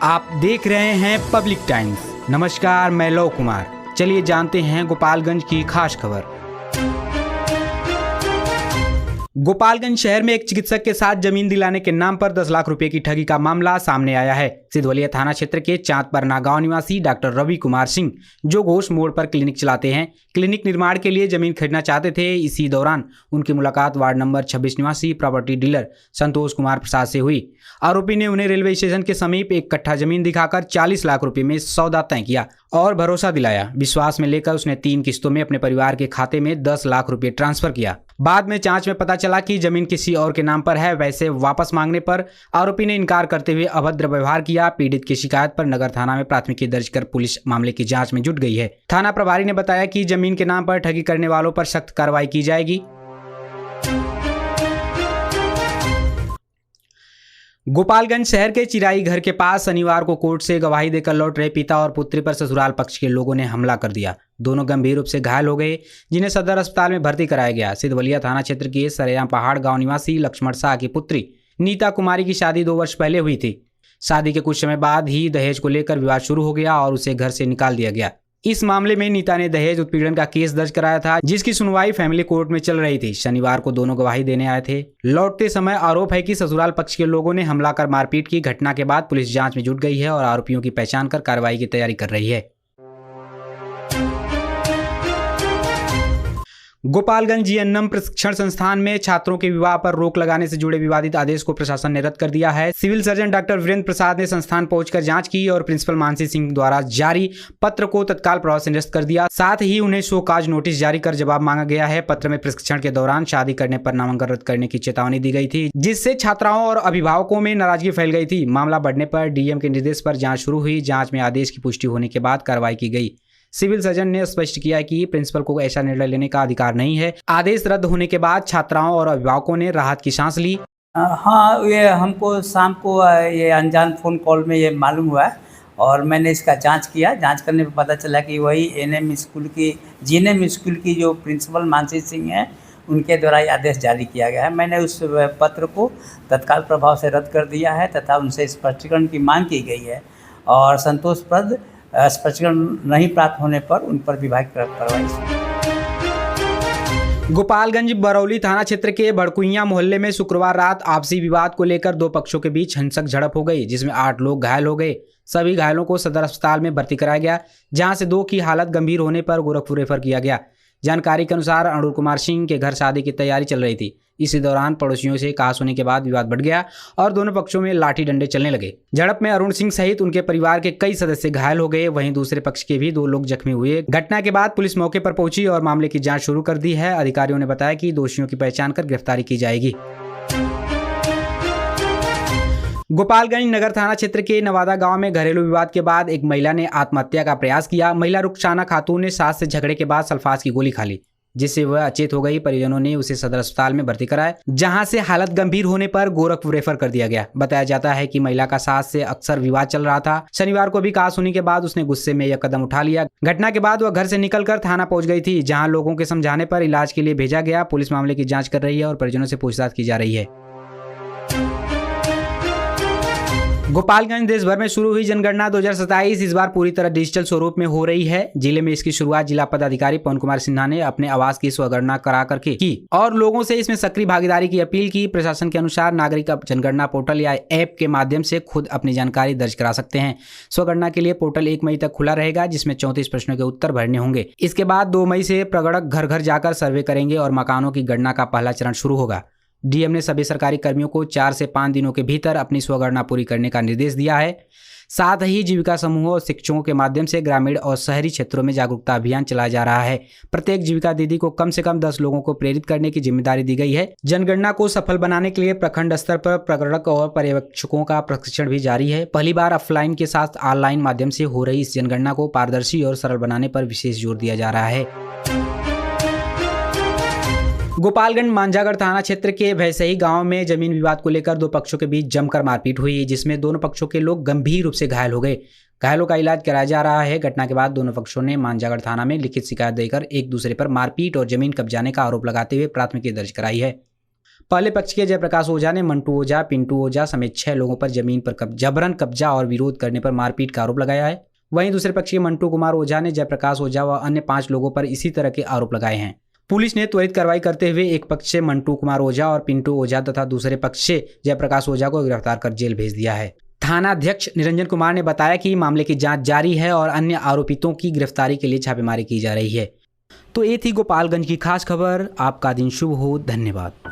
आप देख रहे हैं पब्लिक टाइम्स। नमस्कार, मैं लव कुमार। चलिए जानते हैं गोपालगंज की खास खबर। गोपालगंज शहर में एक चिकित्सक के साथ जमीन दिलाने के नाम पर 10 लाख रुपए की ठगी का मामला सामने आया है। सिद्धवलिया थाना क्षेत्र के चांदपरना गांव निवासी डॉक्टर रवि कुमार सिंह, जो घोष मोड़ पर क्लिनिक चलाते हैं, क्लिनिक निर्माण के लिए जमीन खरीदना चाहते थे। इसी दौरान उनकी मुलाकात वार्ड नंबर 26 निवासी प्रॉपर्टी डीलर संतोष कुमार प्रसाद से हुई। आरोपी ने उन्हें रेलवे स्टेशन के समीप एक कट्ठा जमीन दिखाकर 40 लाख रुपए में सौदा तय किया और भरोसा दिलाया। विश्वास में लेकर उसने 3 किस्तों में अपने परिवार के खाते में 10 लाख रुपए ट्रांसफर किया। बाद में जांच में पता चला कि जमीन किसी और के नाम पर है। वैसे वापस मांगने पर आरोपी ने इनकार करते हुए अभद्र व्यवहार किया। पीड़ित की शिकायत पर नगर थाना में प्राथमिकी दर्ज कर पुलिस मामले की जांच में जुट गई है। थाना प्रभारी ने बताया कि जमीन के नाम पर ठगी करने वालों पर सख्त कार्रवाई की जाएगी। गोपालगंज शहर के चिराई घर के पास शनिवार को कोर्ट से गवाही देकर लौट रहे पिता और पुत्री पर ससुराल पक्ष के लोगों ने हमला कर दिया। दोनों गंभीर रूप से घायल हो गए, जिन्हें सदर अस्पताल में भर्ती कराया गया। सिद्धवलिया थाना क्षेत्र के सरेआम पहाड़ गांव निवासी लक्ष्मण शाह की पुत्री नीता कुमारी की शादी 2 वर्ष पहले हुई थी। शादी के कुछ समय बाद ही दहेज को लेकर विवाद शुरू हो गया और उसे घर से निकाल दिया गया। इस मामले में नीता ने दहेज उत्पीड़न का केस दर्ज कराया था, जिसकी सुनवाई फैमिली कोर्ट में चल रही थी। शनिवार को दोनों गवाही देने आए थे। लौटते समय आरोप है कि ससुराल पक्ष के लोगों ने हमला कर मारपीट की। घटना के बाद पुलिस जांच में जुट गई है और आरोपियों की पहचान कर कार्रवाई की तैयारी कर रही है। गोपालगंज जीएनएम प्रशिक्षण संस्थान में छात्रों के विवाह पर रोक लगाने से जुड़े विवादित आदेश को प्रशासन ने रद्द कर दिया है। सिविल सर्जन डॉक्टर वीरेंद्र प्रसाद ने संस्थान पहुंचकर जांच की और प्रिंसिपल मानसी सिंह द्वारा जारी पत्र को तत्काल प्रभाव से निरस्त कर दिया। साथ ही उन्हें शो काज नोटिस जारी कर जवाब मांगा गया है। पत्र में प्रशिक्षण के दौरान शादी करने पर नामांकन रद्द करने की चेतावनी दी गई थी, जिससे छात्राओं और अभिभावकों में नाराजगी फैल गई थी। मामला बढ़ने पर डीएम के निर्देश पर जाँच शुरू हुई। जाँच में आदेश की पुष्टि होने के बाद कार्रवाई की गई। सिविल सर्जन ने स्पष्ट किया कि प्रिंसिपल को ऐसा निर्णय लेने का अधिकार नहीं है। आदेश रद्द होने के बाद छात्राओं और अभिभावकों ने राहत की सांस ली। हाँ, ये हमको शाम को ये अनजान फ़ोन कॉल में ये मालूम हुआ और मैंने इसका जांच किया। जांच करने पर पता चला कि वही जीएनएम स्कूल की जो प्रिंसिपल मानसी सिंह हैं, उनके द्वारा ये आदेश जारी किया गया है। मैंने उस पत्र को तत्काल प्रभाव से रद्द कर दिया है तथा उनसे स्पष्टीकरण की मांग की गई है और संतोषप्रद स्पष्टीकरण नहीं प्राप्त होने पर उन पर विभागीय कार्रवाई। गोपालगंज बरौली थाना क्षेत्र के बड़कुइया मोहल्ले में शुक्रवार रात आपसी विवाद को लेकर 2 पक्षों के बीच हिंसक झड़प हो गई, जिसमें 8 लोग घायल हो गए। सभी घायलों को सदर अस्पताल में भर्ती कराया गया, जहां से 2 की हालत गंभीर होने पर गोरखपुर रेफर किया गया। जानकारी के अनुसार अरुण कुमार सिंह के घर शादी की तैयारी चल रही थी। इसी दौरान पड़ोसियों से कहा सुनी के बाद विवाद बढ़ गया और दोनों पक्षों में लाठी डंडे चलने लगे। झड़प में अरुण सिंह सहित उनके परिवार के कई सदस्य घायल हो गए। वहीं दूसरे पक्ष के भी 2 लोग जख्मी हुए। घटना के बाद पुलिस मौके पर पहुंची और मामले की जांच शुरू कर दी है। अधिकारियों ने बताया कि दोषियों की पहचान कर गिरफ्तारी की जाएगी। गोपालगंज नगर थाना क्षेत्र के नवादा गांव में घरेलू विवाद के बाद एक महिला ने आत्महत्या का प्रयास किया। महिला रुखसाना खातून ने सास से झगड़े के बाद सल्फास की गोली खा ली, जिससे वह अचेत हो गई। परिजनों ने उसे सदर अस्पताल में भर्ती कराया, जहां से हालत गंभीर होने पर गोरखपुर रेफर कर दिया गया। बताया जाता है कि महिला का सास से अक्सर विवाद चल रहा था। शनिवार को भी कहा सुनी के बाद उसने गुस्से में यह कदम उठा लिया। घटना के बाद वह घर से निकलकर थाना पहुंच गई थी, जहां लोगों के समझाने पर इलाज के लिए भेजा गया। पुलिस मामले की जाँच कर रही है और परिजनों से पूछताछ की जा रही है। गोपालगंज देश भर में शुरू हुई जनगणना 2027 इस बार पूरी तरह डिजिटल स्वरूप में हो रही है। जिले में इसकी शुरुआत जिला पदाधिकारी पवन कुमार सिन्हा ने अपने आवास की स्वगणना करा करके की और लोगों से इसमें सक्रिय भागीदारी की अपील की। प्रशासन के अनुसार नागरिक अब जनगणना पोर्टल या ऐप के माध्यम से खुद अपनी जानकारी दर्ज करा सकते हैं। स्वगणना के लिए पोर्टल 1 मई तक खुला रहेगा, जिसमें 34 प्रश्नों के उत्तर भरने होंगे। इसके बाद 2 मई से प्रगणक घर घर जाकर सर्वे करेंगे और मकानों की गणना का पहला चरण शुरू होगा। डीएम ने सभी सरकारी कर्मियों को 4 से 5 दिनों के भीतर अपनी स्वगणना पूरी करने का निर्देश दिया है। साथ ही जीविका समूहों और शिक्षकों के माध्यम से ग्रामीण और शहरी क्षेत्रों में जागरूकता अभियान चलाया जा रहा है। प्रत्येक जीविका दीदी को कम से कम 10 लोगों को प्रेरित करने की जिम्मेदारी दी गई है। जनगणना को सफल बनाने के लिए प्रखंड स्तर पर प्रगणक और पर्यवेक्षकों का प्रशिक्षण भी जारी है। पहली बार ऑफलाइन के साथ ऑनलाइन माध्यम से हो रही इस जनगणना को पारदर्शी और सरल बनाने पर विशेष जोर दिया जा रहा है। गोपालगंज मांझागढ़ थाना क्षेत्र के भैसही गांव में जमीन विवाद को लेकर 2 पक्षों के बीच जमकर मारपीट हुई, जिसमें दोनों पक्षों के लोग गंभीर रूप से घायल हो गए। घायलों का इलाज कराया जा रहा है। घटना के बाद दोनों पक्षों ने मांझागढ़ थाना में लिखित शिकायत देकर एक दूसरे पर मारपीट और जमीन कब्जाने का आरोप लगाते हुए प्राथमिकी दर्ज कराई है। पहले पक्ष के जयप्रकाश ओझा ने मंटू ओझा, पिंटू ओझा समेत 6 लोगों पर जमीन पर जबरन कब्जा और विरोध करने पर मारपीट का आरोप लगाया है। वहीं दूसरे पक्ष के मंटू कुमार ओझा ने जयप्रकाश ओझा व अन्य 5 लोगों पर इसी तरह के आरोप लगाए हैं। पुलिस ने त्वरित कार्रवाई करते हुए एक पक्ष से मंटू कुमार ओझा और पिंटू ओझा तथा दूसरे पक्ष से जयप्रकाश ओझा को गिरफ्तार कर जेल भेज दिया है। थानाध्यक्ष निरंजन कुमार ने बताया कि मामले की जांच जारी है और अन्य आरोपितों की गिरफ्तारी के लिए छापेमारी की जा रही है। तो ये थी गोपालगंज की खास खबर। आपका दिन शुभ हो। धन्यवाद।